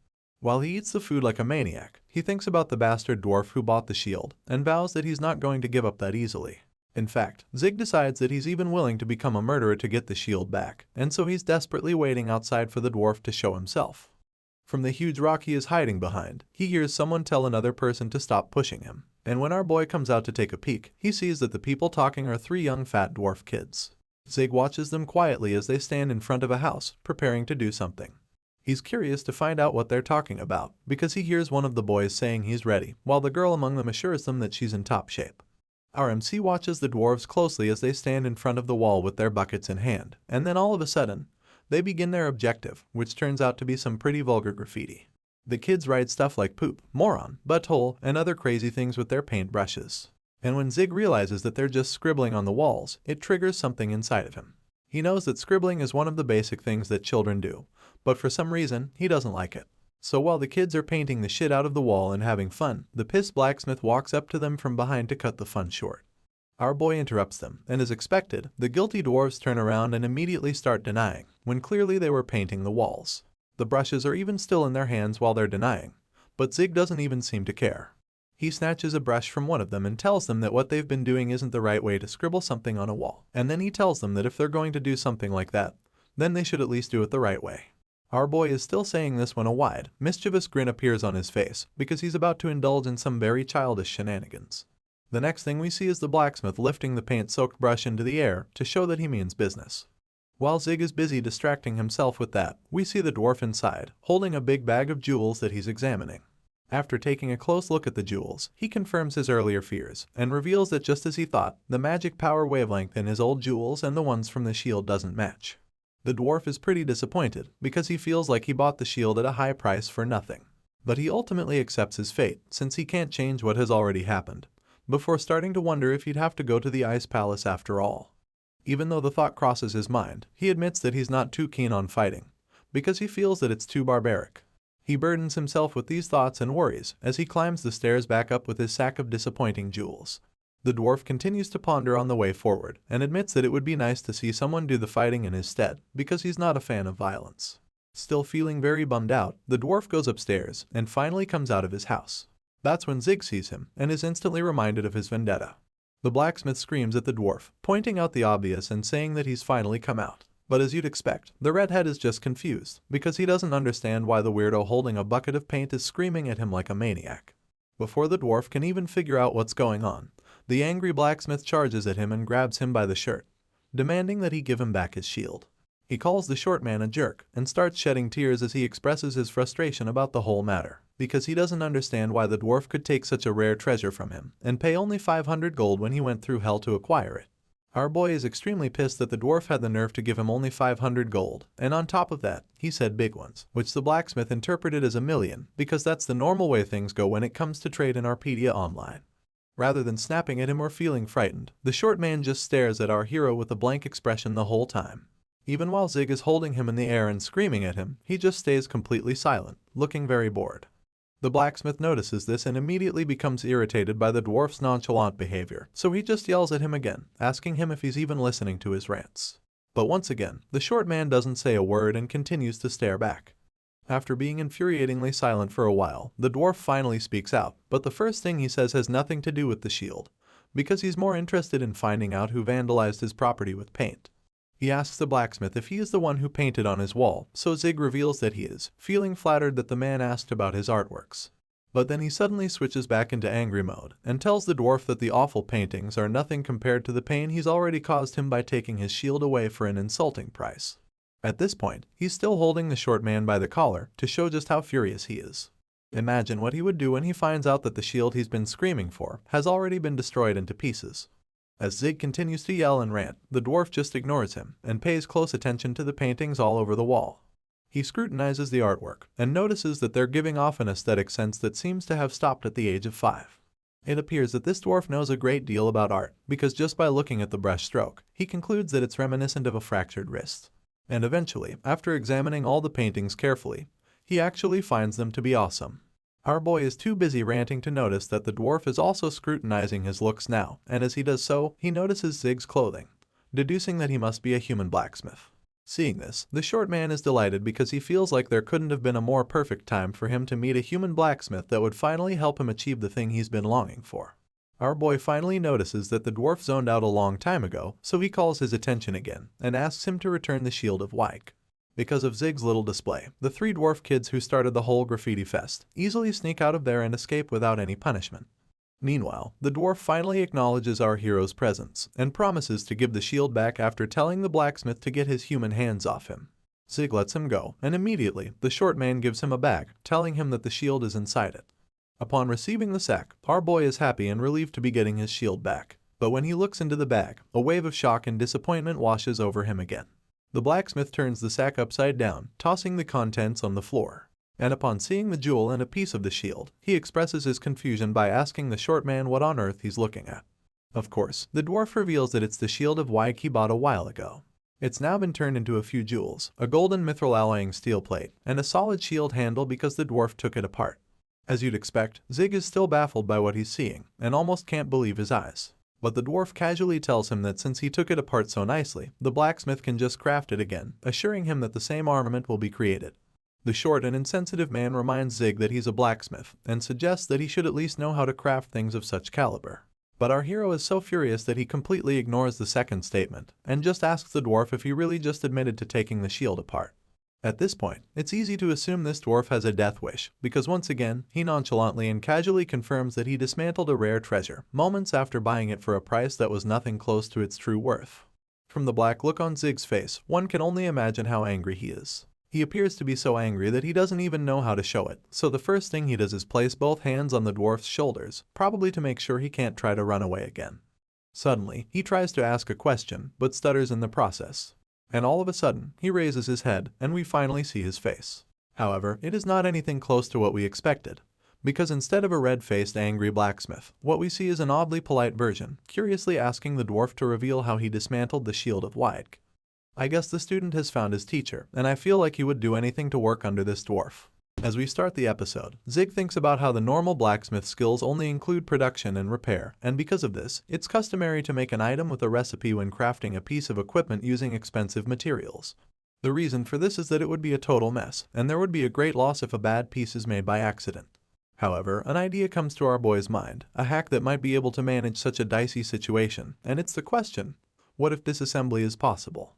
While he eats the food like a maniac, he thinks about the bastard dwarf who bought the shield and vows that he's not going to give up that easily. In fact, Zig decides that he's even willing to become a murderer to get the shield back, and so he's desperately waiting outside for the dwarf to show himself. From the huge rock he is hiding behind, he hears someone tell another person to stop pushing him, and when our boy comes out to take a peek, he sees that the people talking are 3 young fat dwarf kids. Zig watches them quietly as they stand in front of a house, preparing to do something. He's curious to find out what they're talking about, because he hears one of the boys saying he's ready, while the girl among them assures them that she's in top shape. Our MC watches the dwarves closely as they stand in front of the wall with their buckets in hand, and then all of a sudden, they begin their objective, which turns out to be some pretty vulgar graffiti. The kids write stuff like poop, moron, butthole, and other crazy things with their paintbrushes. And when Zig realizes that they're just scribbling on the walls, it triggers something inside of him. He knows that scribbling is one of the basic things that children do, but for some reason, he doesn't like it. So while the kids are painting the shit out of the wall and having fun, the pissed blacksmith walks up to them from behind to cut the fun short. Our boy interrupts them, and as expected, the guilty dwarves turn around and immediately start denying, when clearly they were painting the walls. The brushes are even still in their hands while they're denying, but Zig doesn't even seem to care. He snatches a brush from one of them and tells them that what they've been doing isn't the right way to scribble something on a wall, and then he tells them that if they're going to do something like that, then they should at least do it the right way. Our boy is still saying this when a wide, mischievous grin appears on his face, because he's about to indulge in some very childish shenanigans. The next thing we see is the blacksmith lifting the paint-soaked brush into the air to show that he means business. While Zig is busy distracting himself with that, we see the dwarf inside, holding a big bag of jewels that he's examining. After taking a close look at the jewels, he confirms his earlier fears, and reveals that just as he thought, the magic power wavelength in his old jewels and the ones from the shield doesn't match. The dwarf is pretty disappointed, because he feels like he bought the shield at a high price for nothing. But he ultimately accepts his fate, since he can't change what has already happened, before starting to wonder if he'd have to go to the Ice Palace after all. Even though the thought crosses his mind, he admits that he's not too keen on fighting, because he feels that it's too barbaric. He burdens himself with these thoughts and worries as he climbs the stairs back up with his sack of disappointing jewels. The dwarf continues to ponder on the way forward, and admits that it would be nice to see someone do the fighting in his stead, because he's not a fan of violence. Still feeling very bummed out, the dwarf goes upstairs and finally comes out of his house. That's when Zig sees him and is instantly reminded of his vendetta. The blacksmith screams at the dwarf, pointing out the obvious and saying that he's finally come out. But as you'd expect, the redhead is just confused, because he doesn't understand why the weirdo holding a bucket of paint is screaming at him like a maniac. Before the dwarf can even figure out what's going on, the angry blacksmith charges at him and grabs him by the shirt, demanding that he give him back his shield. He calls the short man a jerk and starts shedding tears as he expresses his frustration about the whole matter, because he doesn't understand why the dwarf could take such a rare treasure from him and pay only 500 gold when he went through hell to acquire it. Our boy is extremely pissed that the dwarf had the nerve to give him only 500 gold, and on top of that, he said big ones, which the blacksmith interpreted as 1,000,000, because that's the normal way things go when it comes to trade in Arpedia Online. Rather than snapping at him or feeling frightened, the short man just stares at our hero with a blank expression the whole time. Even while Zig is holding him in the air and screaming at him, he just stays completely silent, looking very bored. The blacksmith notices this and immediately becomes irritated by the dwarf's nonchalant behavior, so he just yells at him again, asking him if he's even listening to his rants. But once again, the short man doesn't say a word and continues to stare back. After being infuriatingly silent for a while, the dwarf finally speaks out, but the first thing he says has nothing to do with the shield, because he's more interested in finding out who vandalized his property with paint. He asks the blacksmith if he is the one who painted on his wall, so Zig reveals that he is, feeling flattered that the man asked about his artworks. But then he suddenly switches back into angry mode, and tells the dwarf that the awful paintings are nothing compared to the pain he's already caused him by taking his shield away for an insulting price. At this point, he's still holding the short man by the collar to show just how furious he is. Imagine what he would do when he finds out that the shield he's been screaming for has already been destroyed into pieces. As Zig continues to yell and rant, the dwarf just ignores him and pays close attention to the paintings all over the wall. He scrutinizes the artwork and notices that they're giving off an aesthetic sense that seems to have stopped at the age of 5. It appears that this dwarf knows a great deal about art, because just by looking at the brush stroke, he concludes that it's reminiscent of a fractured wrist. And eventually, after examining all the paintings carefully, he actually finds them to be awesome. Our boy is too busy ranting to notice that the dwarf is also scrutinizing his looks now, and as he does so, he notices Zig's clothing, deducing that he must be a human blacksmith. Seeing this, the short man is delighted because he feels like there couldn't have been a more perfect time for him to meet a human blacksmith that would finally help him achieve the thing he's been longing for. Our boy finally notices that the dwarf zoned out a long time ago, so he calls his attention again and asks him to return the shield of Wyke. Because of Zig's little display, the 3 dwarf kids who started the whole graffiti fest easily sneak out of there and escape without any punishment. Meanwhile, the dwarf finally acknowledges our hero's presence and promises to give the shield back after telling the blacksmith to get his human hands off him. Zig lets him go, and immediately, the short man gives him a bag, telling him that the shield is inside it. Upon receiving the sack, our boy is happy and relieved to be getting his shield back. But when he looks into the bag, a wave of shock and disappointment washes over him again. The blacksmith turns the sack upside down, tossing the contents on the floor. And upon seeing the jewel and a piece of the shield, he expresses his confusion by asking the short man what on earth he's looking at. Of course, the dwarf reveals that it's the shield of Wyke he bought a while ago. It's now been turned into a few jewels, a golden mithril alloying steel plate, and a solid shield handle because the dwarf took it apart. As you'd expect, Zig is still baffled by what he's seeing, and almost can't believe his eyes. But the dwarf casually tells him that since he took it apart so nicely, the blacksmith can just craft it again, assuring him that the same armament will be created. The short and insensitive man reminds Zig that he's a blacksmith, and suggests that he should at least know how to craft things of such caliber. But our hero is so furious that he completely ignores the second statement, and just asks the dwarf if he really just admitted to taking the shield apart. At this point, it's easy to assume this dwarf has a death wish, because once again, he nonchalantly and casually confirms that he dismantled a rare treasure, moments after buying it for a price that was nothing close to its true worth. From the black look on Zig's face, one can only imagine how angry he is. He appears to be so angry that he doesn't even know how to show it, so the first thing he does is place both hands on the dwarf's shoulders, probably to make sure he can't try to run away again. Suddenly, he tries to ask a question, but stutters in the process. And all of a sudden, he raises his head, and we finally see his face. However, it is not anything close to what we expected, because instead of a red-faced angry blacksmith, what we see is an oddly polite version, curiously asking the dwarf to reveal how he dismantled the shield of Weidg. I guess the student has found his teacher, and I feel like he would do anything to work under this dwarf. As we start the episode, Zig thinks about how the normal blacksmith skills only include production and repair, and because of this, it's customary to make an item with a recipe when crafting a piece of equipment using expensive materials. The reason for this is that it would be a total mess, and there would be a great loss if a bad piece is made by accident. However, an idea comes to our boy's mind, a hack that might be able to manage such a dicey situation, and it's the question, what if disassembly is possible?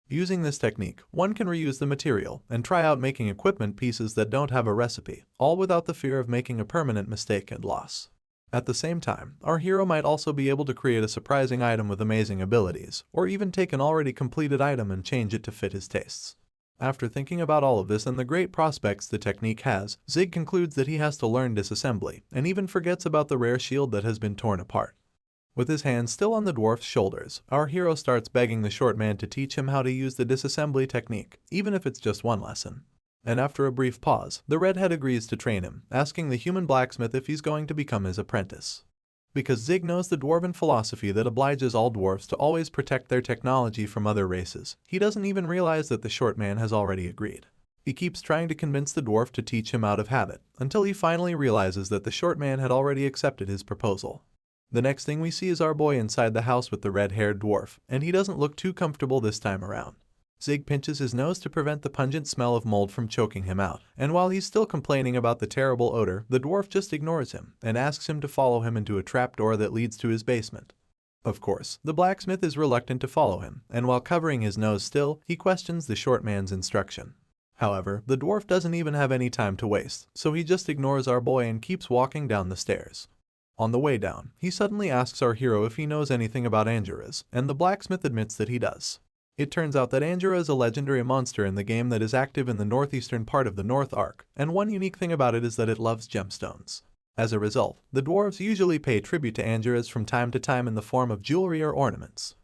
Using this technique, one can reuse the material and try out making equipment pieces that don't have a recipe, all without the fear of making a permanent mistake and loss. At the same time, our hero might also be able to create a surprising item with amazing abilities, or even take an already completed item and change it to fit his tastes. After thinking about all of this and the great prospects the technique has, Zig concludes that he has to learn disassembly, and even forgets about the rare shield that has been torn apart. With his hand still on the dwarf's shoulders, our hero starts begging the short man to teach him how to use the disassembly technique, even if it's just one lesson. And after a brief pause, the redhead agrees to train him, asking the human blacksmith if he's going to become his apprentice. Because Zig knows the dwarven philosophy that obliges all dwarfs to always protect their technology from other races, he doesn't even realize that the short man has already agreed. He keeps trying to convince the dwarf to teach him out of habit, until he finally realizes that the short man had already accepted his proposal. The next thing we see is our boy inside the house with the red-haired dwarf, and he doesn't look too comfortable this time around. Zig pinches his nose to prevent the pungent smell of mold from choking him out, and while he's still complaining about the terrible odor, the dwarf just ignores him and asks him to follow him into a trapdoor that leads to his basement. Of course, the blacksmith is reluctant to follow him, and while covering his nose still, he questions the short man's instruction. However, the dwarf doesn't even have any time to waste, so he just ignores our boy and keeps walking down the stairs. On the way down, he suddenly asks our hero if he knows anything about Anjuras, and the blacksmith admits that he does. It turns out that Anjura is a legendary monster in the game that is active in the northeastern part of the North Arc, and one unique thing about it is that it loves gemstones. As a result, the dwarves usually pay tribute to Anjuras from time to time in the form of jewelry or ornaments.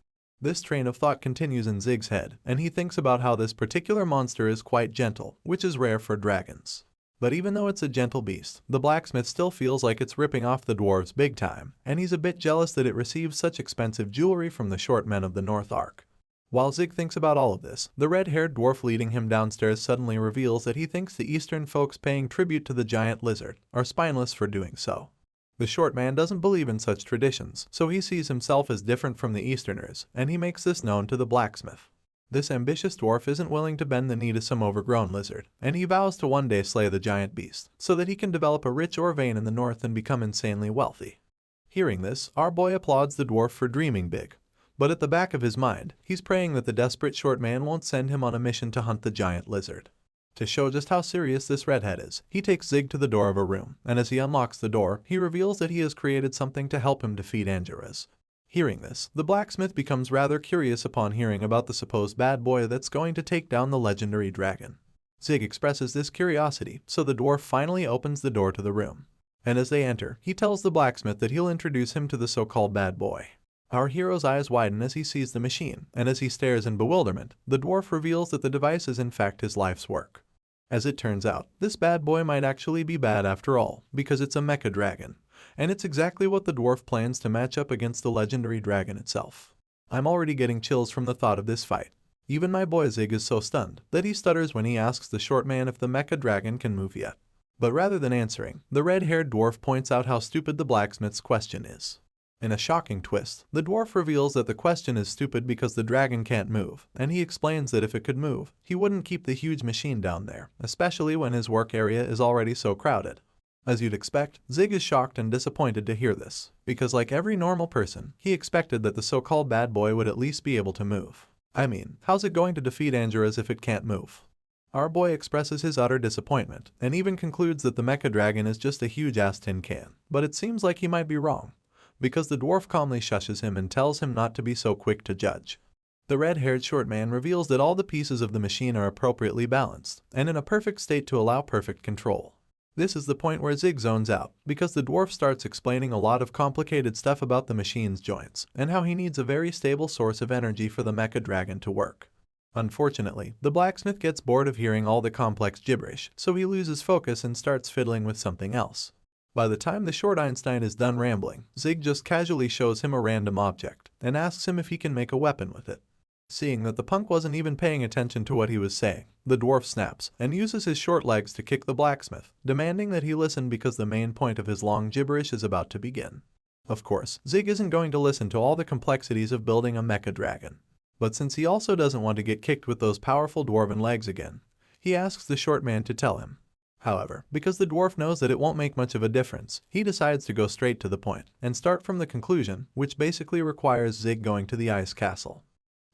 This train of thought continues in Zig's head, and he thinks about how this particular monster is quite gentle, which is rare for dragons. But even though it's a gentle beast, the blacksmith still feels like it's ripping off the dwarves big time, and he's a bit jealous that it receives such expensive jewelry from the short men of the North Arc. While Zig thinks about all of this, the red-haired dwarf leading him downstairs suddenly reveals that he thinks the eastern folks paying tribute to the giant lizard are spineless for doing so. The short man doesn't believe in such traditions, so he sees himself as different from the Easterners, and he makes this known to the blacksmith. This ambitious dwarf isn't willing to bend the knee to some overgrown lizard, and he vows to one day slay the giant beast, so that he can develop a rich ore vein in the north and become insanely wealthy. Hearing this, our boy applauds the dwarf for dreaming big, but at the back of his mind, he's praying that the desperate short man won't send him on a mission to hunt the giant lizard. To show just how serious this redhead is, he takes Zig to the door of a room, and as he unlocks the door, he reveals that he has created something to help him defeat Anjuras. Hearing this, the blacksmith becomes rather curious upon hearing about the supposed bad boy that's going to take down the legendary dragon. Zig expresses this curiosity, so the dwarf finally opens the door to the room. And as they enter, he tells the blacksmith that he'll introduce him to the so-called bad boy. Our hero's eyes widen as he sees the machine, and as he stares in bewilderment, the dwarf reveals that the device is in fact his life's work. As it turns out, this bad boy might actually be bad after all, because it's a mecha dragon. And it's exactly what the dwarf plans to match up against the legendary dragon itself. I'm already getting chills from the thought of this fight. Even my boy Zig is so stunned that he stutters when he asks the short man if the mecha dragon can move yet. But rather than answering, the red-haired dwarf points out how stupid the blacksmith's question is. In a shocking twist, the dwarf reveals that the question is stupid because the dragon can't move, and he explains that if it could move, he wouldn't keep the huge machine down there, especially when his work area is already so crowded. As you'd expect, Zig is shocked and disappointed to hear this, because like every normal person, he expected that the so-called bad boy would at least be able to move. I mean, how's it going to defeat Angera's if it can't move? Our boy expresses his utter disappointment, and even concludes that the mecha dragon is just a huge-ass tin can, but it seems like he might be wrong, because the dwarf calmly shushes him and tells him not to be so quick to judge. The red-haired short man reveals that all the pieces of the machine are appropriately balanced, and in a perfect state to allow perfect control. This is the point where Zig zones out, because the dwarf starts explaining a lot of complicated stuff about the machine's joints, and how he needs a very stable source of energy for the mecha dragon to work. Unfortunately, the blacksmith gets bored of hearing all the complex gibberish, so he loses focus and starts fiddling with something else. By the time the short Einstein is done rambling, Zig just casually shows him a random object, and asks him if he can make a weapon with it. Seeing that the punk wasn't even paying attention to what he was saying, the dwarf snaps, and uses his short legs to kick the blacksmith, demanding that he listen because the main point of his long gibberish is about to begin. Of course, Zig isn't going to listen to all the complexities of building a mecha dragon. But since he also doesn't want to get kicked with those powerful dwarven legs again, he asks the short man to tell him. However, because the dwarf knows that it won't make much of a difference, he decides to go straight to the point, and start from the conclusion, which basically requires Zig going to the ice castle.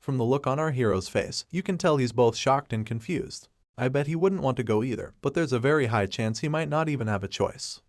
From the look on our hero's face, you can tell he's both shocked and confused. I bet he wouldn't want to go either, but there's a very high chance he might not even have a choice.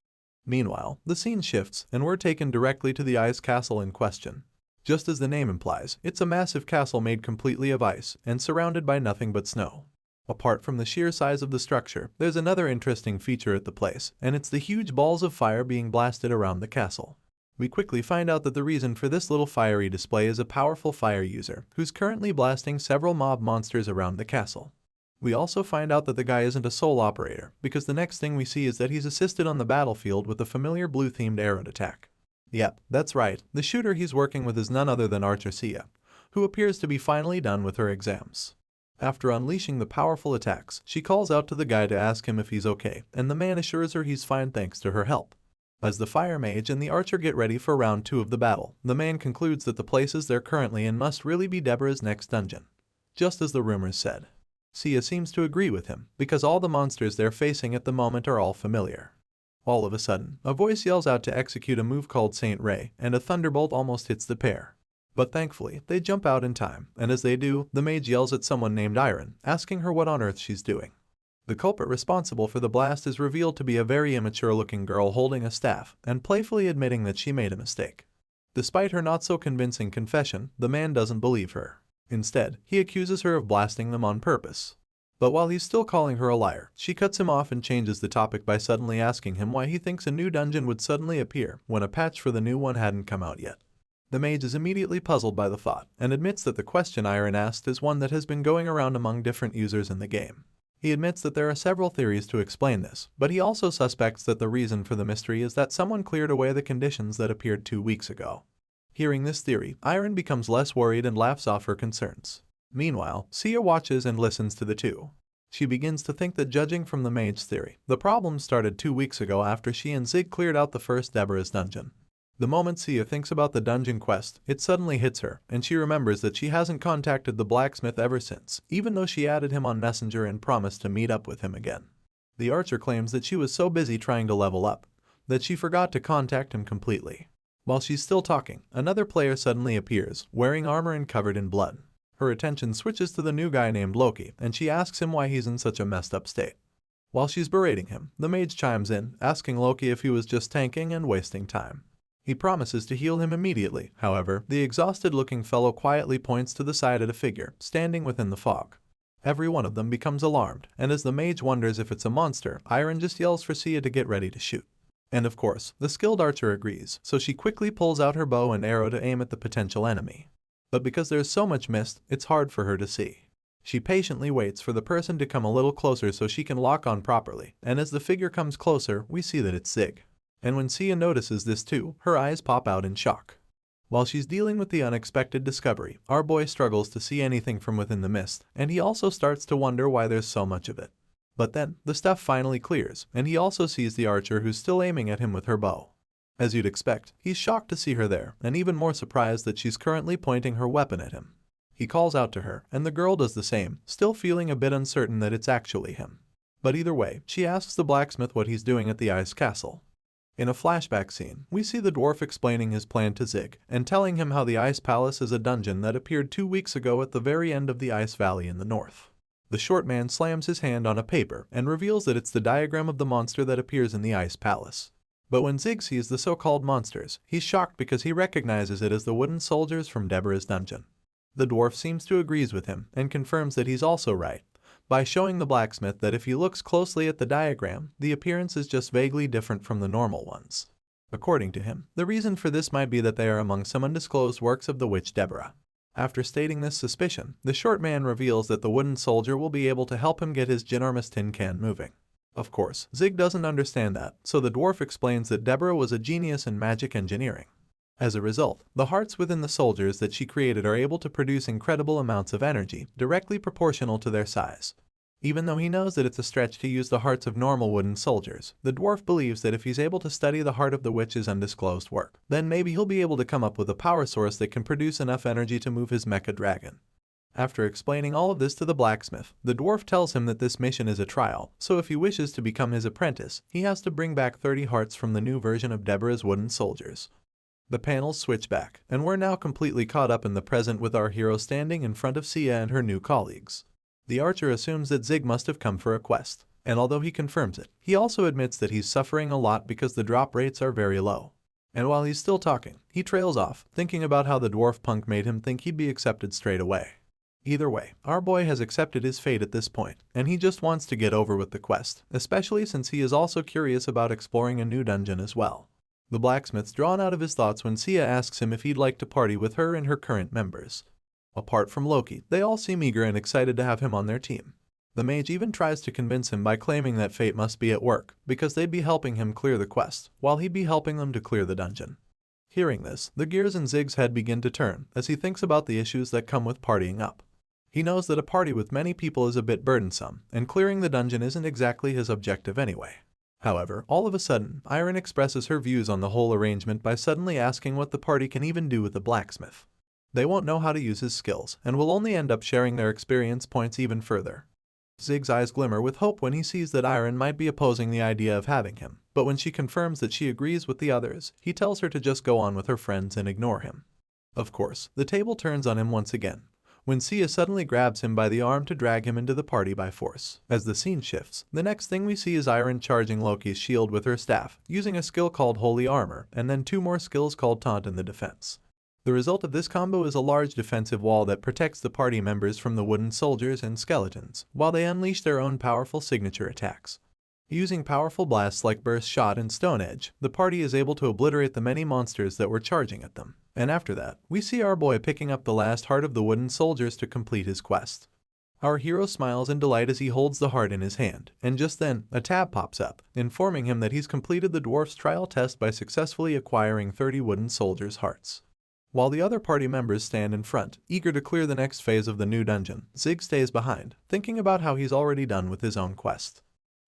Meanwhile, the scene shifts, and we're taken directly to the ice castle in question. Just as the name implies, it's a massive castle made completely of ice, and surrounded by nothing but snow. Apart from the sheer size of the structure, there's another interesting feature at the place, and it's the huge balls of fire being blasted around the castle. We quickly find out that the reason for this little fiery display is a powerful fire user, who's currently blasting several mob monsters around the castle. We also find out that the guy isn't a sole operator, because the next thing we see is that he's assisted on the battlefield with the familiar blue-themed arrow attack. Yep, that's right, the shooter he's working with is none other than Archer Sia, who appears to be finally done with her exams. After unleashing the powerful attacks, she calls out to the guy to ask him if he's okay, and the man assures her he's fine thanks to her help. As the fire mage and the archer get ready for round 2 of the battle, the man concludes that the places they're currently in must really be Deborah's next dungeon. Just as the rumors said. Sia seems to agree with him, because all the monsters they're facing at the moment are all familiar. All of a sudden, a voice yells out to execute a move called Saint Ray, and a thunderbolt almost hits the pair. But thankfully, they jump out in time, and as they do, the mage yells at someone named Iron, asking her what on earth she's doing. The culprit responsible for the blast is revealed to be a very immature-looking girl holding a staff, and playfully admitting that she made a mistake. Despite her not-so-convincing confession, the man doesn't believe her. Instead, he accuses her of blasting them on purpose. But while he's still calling her a liar, she cuts him off and changes the topic by suddenly asking him why he thinks a new dungeon would suddenly appear when a patch for the new one hadn't come out yet. The mage is immediately puzzled by the thought, and admits that the question Iron asked is one that has been going around among different users in the game. He admits that there are several theories to explain this, but he also suspects that the reason for the mystery is that someone cleared away the conditions that appeared 2 weeks ago. Hearing this theory, Iron becomes less worried and laughs off her concerns. Meanwhile, Sia watches and listens to the two. She begins to think that judging from the mage's theory, the problem started 2 weeks ago after she and Zig cleared out the first Deborah's dungeon. The moment Sia thinks about the dungeon quest, it suddenly hits her, and she remembers that she hasn't contacted the blacksmith ever since, even though she added him on Messenger and promised to meet up with him again. The archer claims that she was so busy trying to level up, that she forgot to contact him completely. While she's still talking, another player suddenly appears, wearing armor and covered in blood. Her attention switches to the new guy named Loki, and she asks him why he's in such a messed up state. While she's berating him, the mage chimes in, asking Loki if he was just tanking and wasting time. He promises to heal him immediately. However, the exhausted-looking fellow quietly points to the side at a figure, standing within the fog. Every one of them becomes alarmed, and as the mage wonders if it's a monster, Iron just yells for Sia to get ready to shoot. And of course, the skilled archer agrees, so she quickly pulls out her bow and arrow to aim at the potential enemy. But because there's so much mist, it's hard for her to see. She patiently waits for the person to come a little closer so she can lock on properly, and as the figure comes closer, we see that it's Zig. And when Sia notices this too, her eyes pop out in shock. While she's dealing with the unexpected discovery, our boy struggles to see anything from within the mist, and he also starts to wonder why there's so much of it. But then, the stuff finally clears, and he also sees the archer who's still aiming at him with her bow. As you'd expect, he's shocked to see her there, and even more surprised that she's currently pointing her weapon at him. He calls out to her, and the girl does the same, still feeling a bit uncertain that it's actually him. But either way, she asks the blacksmith what he's doing at the ice castle. In a flashback scene, we see the dwarf explaining his plan to Zig, and telling him how the ice palace is a dungeon that appeared 2 weeks ago at the very end of the ice valley in the north. The short man slams his hand on a paper and reveals that it's the diagram of the monster that appears in the ice palace. But when Zig sees the so-called monsters, he's shocked because he recognizes it as the wooden soldiers from Deborah's dungeon. The dwarf seems to agree with him and confirms that he's also right, by showing the blacksmith that if he looks closely at the diagram, the appearance is just vaguely different from the normal ones. According to him, the reason for this might be that they are among some undisclosed works of the witch Deborah. After stating this suspicion, the short man reveals that the wooden soldier will be able to help him get his ginormous tin can moving. Of course, Zig doesn't understand that, so the dwarf explains that Deborah was a genius in magic engineering. As a result, the hearts within the soldiers that she created are able to produce incredible amounts of energy, directly proportional to their size. Even though he knows that it's a stretch to use the hearts of normal wooden soldiers, the dwarf believes that if he's able to study the heart of the witch's undisclosed work, then maybe he'll be able to come up with a power source that can produce enough energy to move his mecha dragon. After explaining all of this to the blacksmith, the dwarf tells him that this mission is a trial, so if he wishes to become his apprentice, he has to bring back 30 hearts from the new version of Deborah's wooden soldiers. The panels switch back, and we're now completely caught up in the present with our hero standing in front of Sia and her new colleagues. The archer assumes that Zig must have come for a quest, and although he confirms it, he also admits that he's suffering a lot because the drop rates are very low. And while he's still talking, he trails off, thinking about how the dwarf punk made him think he'd be accepted straight away. Either way, our boy has accepted his fate at this point, and he just wants to get over with the quest, especially since he is also curious about exploring a new dungeon as well. The blacksmith's drawn out of his thoughts when Sia asks him if he'd like to party with her and her current members. Apart from Loki, they all seem eager and excited to have him on their team. The mage even tries to convince him by claiming that fate must be at work, because they'd be helping him clear the quest, while he'd be helping them to clear the dungeon. Hearing this, the gears in Zig's head begin to turn as he thinks about the issues that come with partying up. He knows that a party with many people is a bit burdensome, and clearing the dungeon isn't exactly his objective anyway. However, all of a sudden, Iron expresses her views on the whole arrangement by suddenly asking what the party can even do with the blacksmith. They won't know how to use his skills, and will only end up sharing their experience points even further. Zig's eyes glimmer with hope when he sees that Iron might be opposing the idea of having him, but when she confirms that she agrees with the others, he tells her to just go on with her friends and ignore him. Of course, the table turns on him once again, when Sia suddenly grabs him by the arm to drag him into the party by force. As the scene shifts, the next thing we see is Iron charging Loki's shield with her staff, using a skill called Holy Armor, and then 2 more skills called Taunt in the defense. The result of this combo is a large defensive wall that protects the party members from the wooden soldiers and skeletons, while they unleash their own powerful signature attacks. Using powerful blasts like Burst Shot and Stone Edge, the party is able to obliterate the many monsters that were charging at them. And after that, we see our boy picking up the last heart of the wooden soldiers to complete his quest. Our hero smiles in delight as he holds the heart in his hand, and just then, a tab pops up, informing him that he's completed the dwarf's trial test by successfully acquiring 30 wooden soldiers' hearts. While the other party members stand in front, eager to clear the next phase of the new dungeon, Zig stays behind, thinking about how he's already done with his own quest.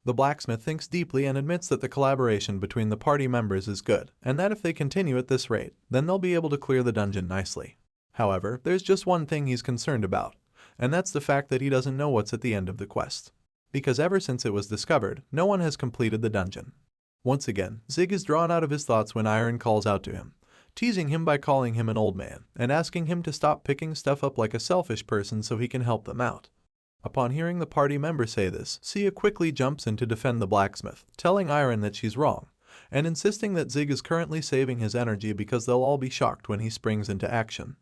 The blacksmith thinks deeply and admits that the collaboration between the party members is good, and that if they continue at this rate, then they'll be able to clear the dungeon nicely. However, there's just one thing he's concerned about, and that's the fact that he doesn't know what's at the end of the quest. Because ever since it was discovered, no one has completed the dungeon. Once again, Zig is drawn out of his thoughts when Iron calls out to him, teasing him by calling him an old man, and asking him to stop picking stuff up like a selfish person so he can help them out. Upon hearing the party members say this, Sia quickly jumps in to defend the blacksmith, telling Iron that she's wrong, and insisting that Zig is currently saving his energy because they'll all be shocked when he springs into action.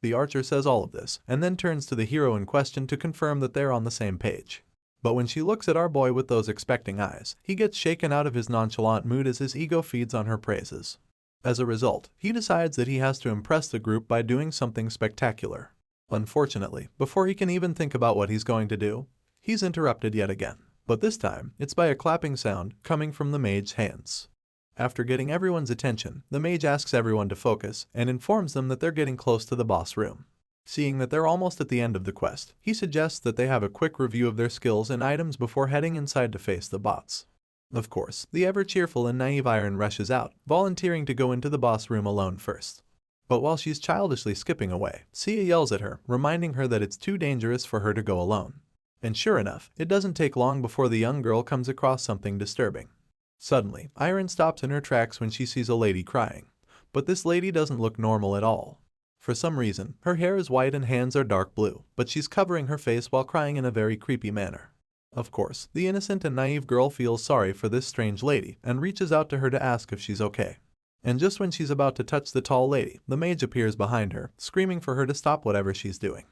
The archer says all of this, and then turns to the hero in question to confirm that they're on the same page. But when she looks at our boy with those expecting eyes, he gets shaken out of his nonchalant mood as his ego feeds on her praises. As a result, he decides that he has to impress the group by doing something spectacular. Unfortunately, before he can even think about what he's going to do, he's interrupted yet again. But this time, it's by a clapping sound coming from the mage's hands. After getting everyone's attention, the mage asks everyone to focus and informs them that they're getting close to the boss room. Seeing that they're almost at the end of the quest, he suggests that they have a quick review of their skills and items before heading inside to face the bots. Of course, the ever-cheerful and naive Iron rushes out, volunteering to go into the boss room alone first. But while she's childishly skipping away, Sia yells at her, reminding her that it's too dangerous for her to go alone. And sure enough, it doesn't take long before the young girl comes across something disturbing. Suddenly, Iron stops in her tracks when she sees a lady crying. But this lady doesn't look normal at all. For some reason, her hair is white and hands are dark blue, but she's covering her face while crying in a very creepy manner. Of course, the innocent and naive girl feels sorry for this strange lady and reaches out to her to ask if she's okay. And just when she's about to touch the tall lady, the mage appears behind her, screaming for her to stop whatever she's doing.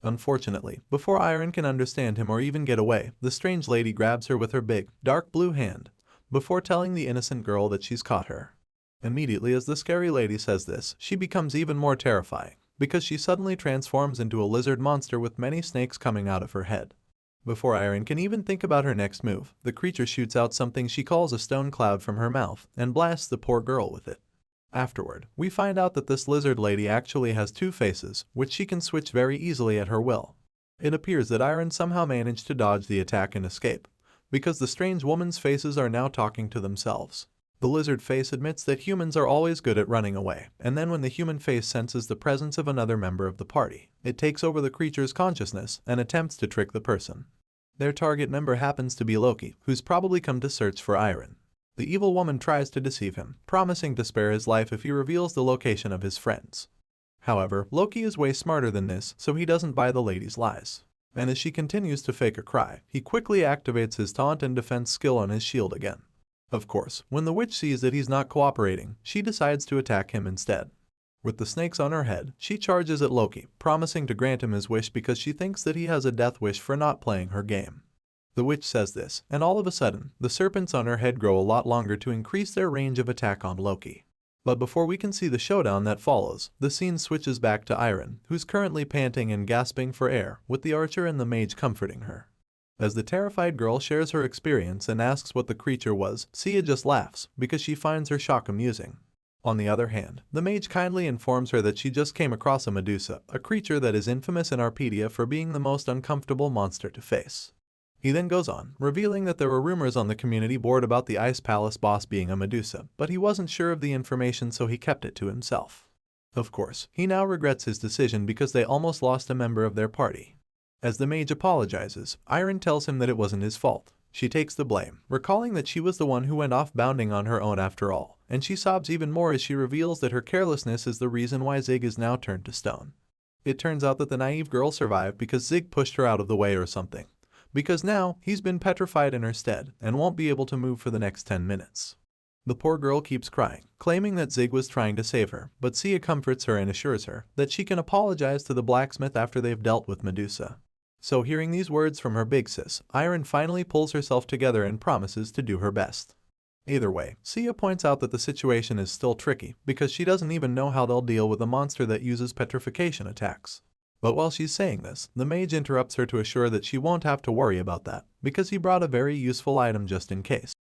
Unfortunately, before Iron can understand him or even get away, the strange lady grabs her with her big, dark blue hand, before telling the innocent girl that she's caught her. Immediately as the scary lady says this, she becomes even more terrifying, because she suddenly transforms into a lizard monster with many snakes coming out of her head. Before Iron can even think about her next move, the creature shoots out something she calls a stone cloud from her mouth and blasts the poor girl with it. Afterward, we find out that this lizard lady actually has two faces, which she can switch very easily at her will. It appears that Iron somehow managed to dodge the attack and escape, because the strange woman's faces are now talking to themselves. The lizard face admits that humans are always good at running away, and then when the human face senses the presence of another member of the party, it takes over the creature's consciousness and attempts to trick the person. Their target member happens to be Loki, who's probably come to search for Iron. The evil woman tries to deceive him, promising to spare his life if he reveals the location of his friends. However, Loki is way smarter than this, so he doesn't buy the lady's lies. And as she continues to fake a cry, he quickly activates his taunt and defense skill on his shield again. Of course, when the witch sees that he's not cooperating, she decides to attack him instead. With the snakes on her head, she charges at Loki, promising to grant him his wish because she thinks that he has a death wish for not playing her game. The witch says this, and all of a sudden, the serpents on her head grow a lot longer to increase their range of attack on Loki. But before we can see the showdown that follows, the scene switches back to Iron, who's currently panting and gasping for air, with the archer and the mage comforting her. As the terrified girl shares her experience and asks what the creature was, Sia just laughs, because she finds her shock amusing. On the other hand, the mage kindly informs her that she just came across a Medusa, a creature that is infamous in Arpedia for being the most uncomfortable monster to face. He then goes on, revealing that there were rumors on the community board about the Ice Palace boss being a Medusa, but he wasn't sure of the information so he kept it to himself. Of course, he now regrets his decision because they almost lost a member of their party. As the mage apologizes, Iron tells him that it wasn't his fault. She takes the blame, recalling that she was the one who went off bounding on her own after all, and she sobs even more as she reveals that her carelessness is the reason why Zig is now turned to stone. It turns out that the naive girl survived because Zig pushed her out of the way or something, because now he's been petrified in her stead and won't be able to move for the next 10 minutes. The poor girl keeps crying, claiming that Zig was trying to save her, but Sia comforts her and assures her that she can apologize to the blacksmith after they've dealt with Medusa. So hearing these words from her big sis, Iron finally pulls herself together and promises to do her best. Either way, Sia points out that the situation is still tricky because she doesn't even know how they'll deal with a monster that uses petrification attacks. But while she's saying this, the mage interrupts her to assure that she won't have to worry about that, because he brought a very useful item just in case.